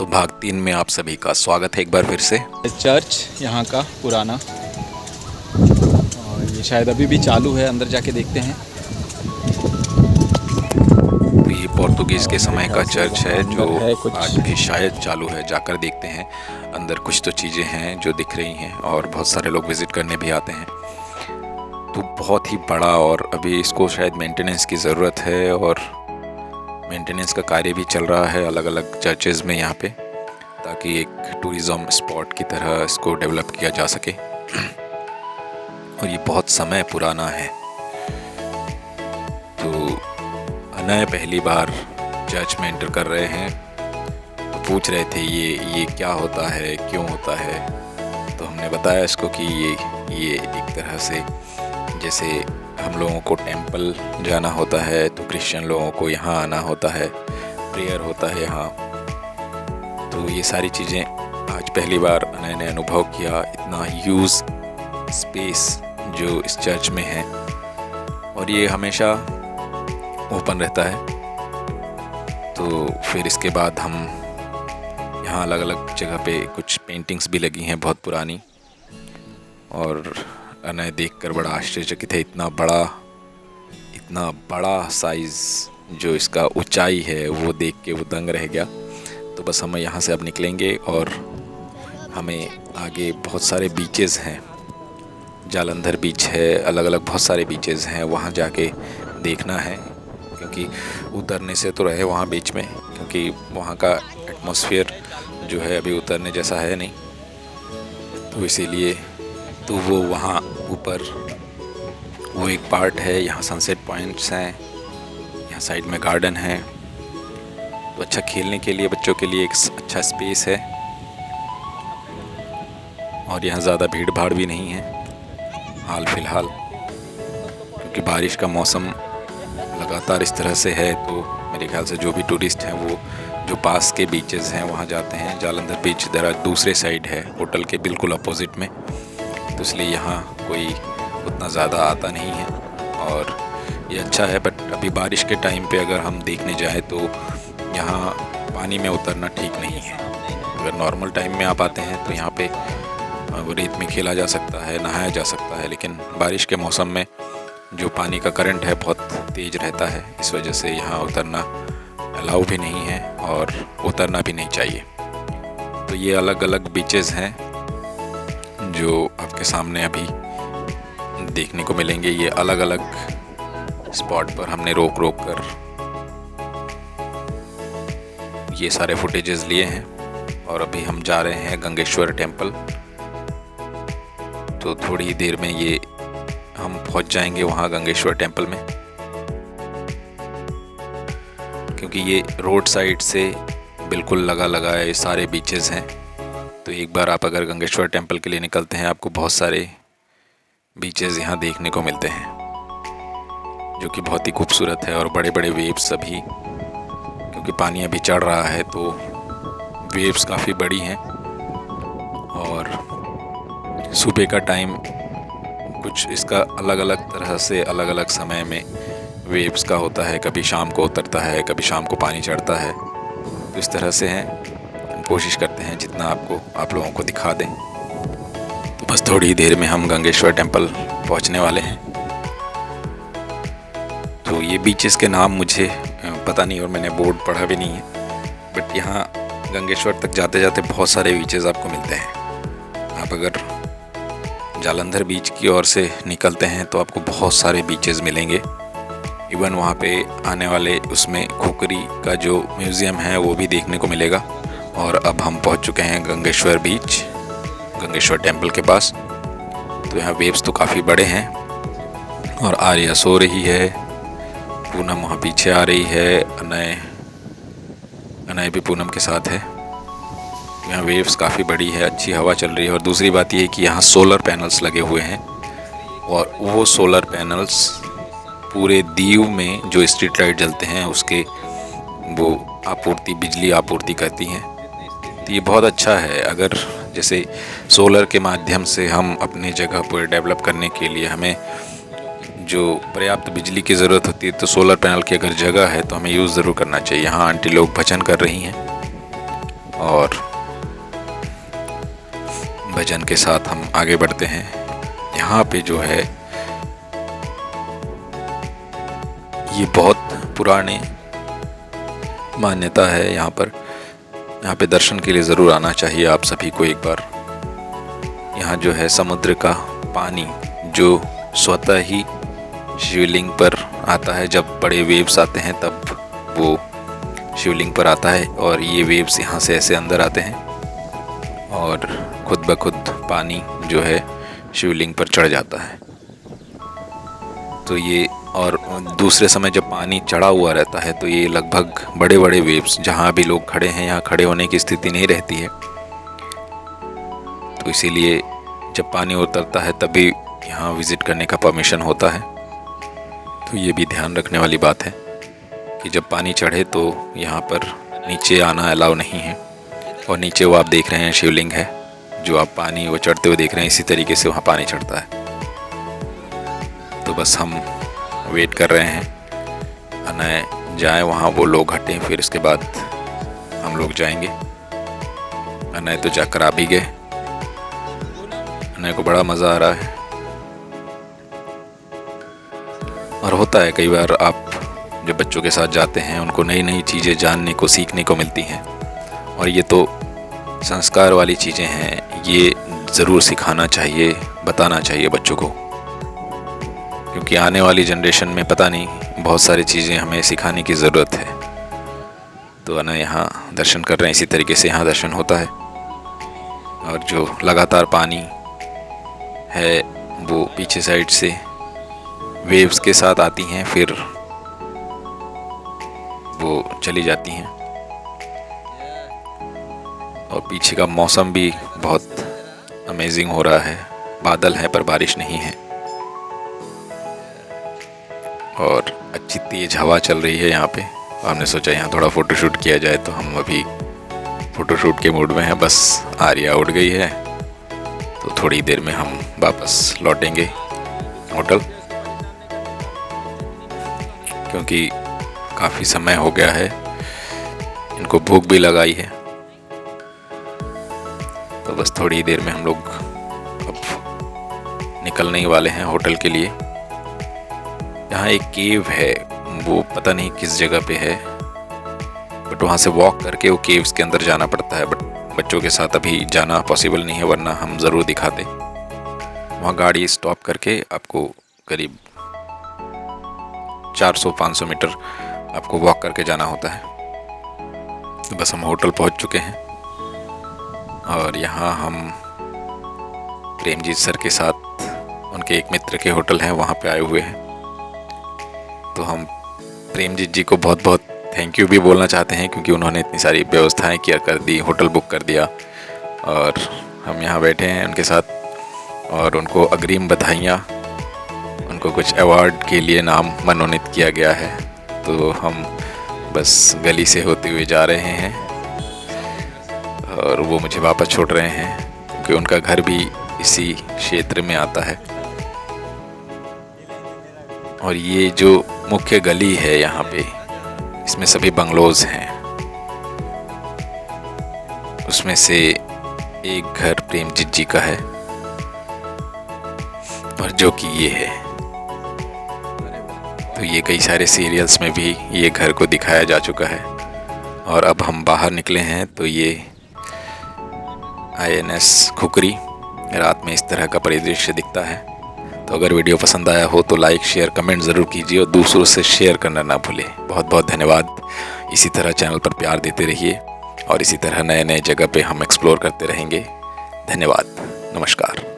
तो भाग 3 में आप सभी का स्वागत है एक बार फिर से। चर्च यहाँ का पुराना, और ये शायद अभी भी चालू है, अंदर जाके देखते हैं। तो ये पोर्तुगीज़ के समय का चर्च है जो कुछ आज भी शायद चालू है। जाकर देखते हैं अंदर कुछ तो चीज़ें हैं जो दिख रही हैं और बहुत सारे लोग विज़िट करने भी आते हैं। तो बहुत ही बड़ा, और अभी इसको शायद मेंटेनेंस की ज़रूरत है और मेंटेनेंस का कार्य भी चल रहा है अलग अलग चर्चेज़ में यहाँ पे, ताकि एक टूरिज़्म स्पॉट की तरह इसको डेवलप किया जा सके। और ये बहुत समय पुराना है। तो अनय पहली बार चर्च में एंटर कर रहे हैं, तो पूछ रहे थे ये क्या होता है, क्यों होता है। तो हमने बताया इसको कि ये एक तरह से जैसे हम लोगों को टेंपल जाना होता है, तो क्रिश्चियन लोगों को यहाँ आना होता है, प्रेयर होता है यहाँ। तो ये सारी चीज़ें आज पहली बार अनय ने अनुभव किया। इतना ह्यूज स्पेस जो इस चर्च में है, और ये हमेशा ओपन रहता है। तो फिर इसके बाद हम यहाँ अलग अलग जगह पे कुछ पेंटिंग्स भी लगी हैं बहुत पुरानी, और अनय देखकर बड़ा आश्चर्यचकित है। इतना बड़ा साइज़ जो इसका ऊंचाई है वो देख के वो दंग रह गया। तो बस हम यहाँ से अब निकलेंगे और हमें आगे बहुत सारे बीचेस हैं, जालंधर बीच है, अलग अलग बहुत सारे बीचेस हैं, वहाँ जाके देखना है। क्योंकि उतरने से तो रहे वहाँ बीच में, क्योंकि वहाँ का एटमॉस्फेयर जो है अभी उतरने जैसा है नहीं, तो इसीलिए तो वो वहाँ ऊपर वो एक पार्ट है। यहाँ सनसेट पॉइंट्स हैं, यहाँ साइड में गार्डन है, तो अच्छा खेलने के लिए बच्चों के लिए एक अच्छा स्पेस है। और यहाँ ज़्यादा भीड़ भाड़ भी नहीं है हाल फिलहाल, क्योंकि बारिश का मौसम लगातार इस तरह से है। तो मेरे ख्याल से जो भी टूरिस्ट हैं वो जो पास के बीचेस हैं वहाँ जाते हैं। जालंधर बीच दूसरे साइड है, होटल के बिल्कुल अपोजिट में, तो इसलिए यहाँ कोई उतना ज़्यादा आता नहीं है और ये अच्छा है। बट अभी बारिश के टाइम पे अगर हम देखने जाए तो यहाँ पानी में उतरना ठीक नहीं है। अगर नॉर्मल टाइम में आप आते हैं तो यहाँ पे रेत में खेला जा सकता है, नहाया जा सकता है, लेकिन बारिश के मौसम में जो पानी का करंट है बहुत तेज़ रहता है, इस वजह से यहाँ उतरना अलाउ भी नहीं है और उतरना भी नहीं चाहिए। तो ये अलग अलग बीचेस हैं जो आपके सामने अभी देखने को मिलेंगे। ये अलग अलग स्पॉट पर हमने रोक कर ये सारे फुटेजेस लिए हैं, और अभी हम जा रहे हैं गंगेश्वर टेम्पल। तो थोड़ी ही देर में ये हम पहुंच जाएंगे वहाँ गंगेश्वर टेम्पल में, क्योंकि ये रोड साइड से बिल्कुल लगा ये सारे बीचेस हैं। तो एक बार आप अगर गंगेश्वर टेम्पल के लिए निकलते हैं, आपको बहुत सारे बीचेस यहाँ देखने को मिलते हैं जो कि बहुत ही खूबसूरत है। और बड़े बड़े वेव्स अभी, क्योंकि पानी अभी चढ़ रहा है तो वेव्स काफ़ी बड़ी हैं। और सुबह का टाइम कुछ इसका अलग अलग तरह से अलग अलग समय में वेव्स का होता है, कभी शाम को उतरता है, कभी शाम को पानी चढ़ता है। तो इस तरह से हैं, हम कोशिश करते हैं जितना आप लोगों को दिखा दें। तो बस थोड़ी ही देर में हम गंगेश्वर टेम्पल पहुंचने वाले हैं। तो ये बीचेस के नाम मुझे पता नहीं और मैंने बोर्ड पढ़ा भी नहीं है, बट यहाँ गंगेश्वर तक जाते जाते बहुत सारे बीचेस आपको मिलते हैं। आप अगर जालंधर बीच की ओर से निकलते हैं तो आपको बहुत सारे बीचेस मिलेंगे। इवन वहाँ पे आने वाले उसमें खोखरी का जो म्यूज़ियम है वो भी देखने को मिलेगा। और अब हम पहुँच चुके हैं गंगेश्वर बीच, गंगेश्वर टेम्पल के पास। तो यहाँ वेव्स तो काफ़ी बड़े हैं, और आर्या सो रही है, पूनम वहाँ पीछे आ रही है, अनय भी पूनम के साथ है। यहाँ वेव्स काफ़ी बड़ी है, अच्छी हवा चल रही है। और दूसरी बात ये है कि यहाँ सोलर पैनल्स लगे हुए हैं, और वो सोलर पैनल्स पूरे दीव में जो स्ट्रीट लाइट जलते हैं उसके वो बिजली आपूर्ति करती हैं। तो ये बहुत अच्छा है। अगर जैसे सोलर के माध्यम से हम अपने जगह पर डेवलप करने के लिए हमें जो पर्याप्त बिजली की ज़रूरत होती है, तो सोलर पैनल की अगर जगह है तो हमें यूज़ ज़रूर करना चाहिए। यहाँ आंटी लोग भजन कर रही हैं, और भजन के साथ हम आगे बढ़ते हैं। यहाँ पे जो है ये बहुत पुरानी मान्यता है यहाँ पर। यहाँ पे दर्शन के लिए ज़रूर आना चाहिए आप सभी को एक बार। यहाँ जो है समुद्र का पानी जो स्वतः ही शिवलिंग पर आता है, जब बड़े वेव्स आते हैं तब वो शिवलिंग पर आता है और ये वेव्स यहाँ से ऐसे अंदर आते हैं और खुद ब खुद पानी जो है शिवलिंग पर चढ़ जाता है। तो ये और दूसरे समय जब पानी चढ़ा हुआ रहता है तो ये लगभग बड़े बड़े वेव्स, जहाँ भी लोग खड़े हैं यहाँ खड़े होने की स्थिति नहीं रहती है, तो इसीलिए जब पानी उतरता है तभी यहाँ विज़िट करने का परमिशन होता है। तो ये भी ध्यान रखने वाली बात है कि जब पानी चढ़े तो यहाँ पर नीचे आना अलाउ नहीं है। और नीचे वो आप देख रहे हैं शिवलिंग है, जो आप पानी वो चढ़ते हुए देख रहे हैं, इसी तरीके से वहाँ पानी चढ़ता है। तो बस हम वेट कर रहे हैं अनय जाए वहाँ, वो लोग हटें, फिर इसके बाद हम लोग जाएंगे। अनय तो जाकर आ भी गए। अनय को बड़ा मज़ा आ रहा है। और होता है कई बार आप जब बच्चों के साथ जाते हैं उनको नई नई चीज़ें जानने को सीखने को मिलती हैं, और ये तो संस्कार वाली चीज़ें हैं, ये ज़रूर सिखाना चाहिए, बताना चाहिए बच्चों को, क्योंकि आने वाली जनरेशन में पता नहीं बहुत सारी चीज़ें हमें सिखाने की ज़रूरत है। तो अनय यहाँ दर्शन कर रहे हैं, इसी तरीके से यहाँ दर्शन होता है। और जो लगातार पानी है वो पीछे साइड से वेव्स के साथ आती हैं, फिर वो चली जाती हैं। और पीछे का मौसम भी बहुत अमेजिंग हो रहा है, बादल है पर बारिश नहीं है, और अच्छी तेज़ हवा चल रही है यहाँ पे। हमने सोचा यहाँ थोड़ा फ़ोटोशूट किया जाए, तो हम अभी फ़ोटोशूट के मूड में हैं। बस आर्या उड़ गई है, तो थोड़ी देर में हम वापस लौटेंगे होटल, क्योंकि काफ़ी समय हो गया है, इनको भूख भी लगाई है। तो बस थोड़ी देर में हम लोग अब निकलने ही वाले हैं होटल के लिए। यहाँ एक केव है, वो पता नहीं किस जगह पे है, बट वहाँ से वॉक करके वो केव्स के अंदर जाना पड़ता है। बट बच्चों के साथ अभी जाना पॉसिबल नहीं है, वरना हम ज़रूर दिखाते। वहाँ गाड़ी स्टॉप करके आपको करीब 400-500 मीटर आपको वॉक करके जाना होता है। तो बस हम होटल पहुँच चुके हैं, और यहाँ हम प्रेमजीत सर के साथ उनके एक मित्र के होटल हैं, वहाँ पे आए हुए हैं। तो हम प्रेमजीत जी को बहुत बहुत थैंक यू भी बोलना चाहते हैं, क्योंकि उन्होंने इतनी सारी व्यवस्थाएं किया कर दी, होटल बुक कर दिया, और हम यहाँ बैठे हैं उनके साथ, और उनको अग्रिम बधाइयाँ। उनको कुछ अवार्ड के लिए नाम मनोनीत किया गया है। तो हम बस गली से होते हुए जा रहे हैं, और वो मुझे वापस छोड़ रहे हैं, क्योंकि उनका घर भी इसी क्षेत्र में आता है। और ये जो मुख्य गली है यहाँ पे, इसमें सभी बंगलोज हैं। उसमें से एक घर प्रेमजीत जी का है, और जो कि ये है। तो ये कई सारे सीरियल्स में भी ये घर को दिखाया जा चुका है। और अब हम बाहर निकले हैं, तो ये INS खुकरी रात में इस तरह का परिदृश्य दिखता है। तो अगर वीडियो पसंद आया हो तो लाइक शेयर कमेंट ज़रूर कीजिए, और दूसरों से शेयर करना ना भूलें। बहुत बहुत धन्यवाद। इसी तरह चैनल पर प्यार देते रहिए, और इसी तरह नए नए जगह पे हम एक्सप्लोर करते रहेंगे। धन्यवाद। नमस्कार।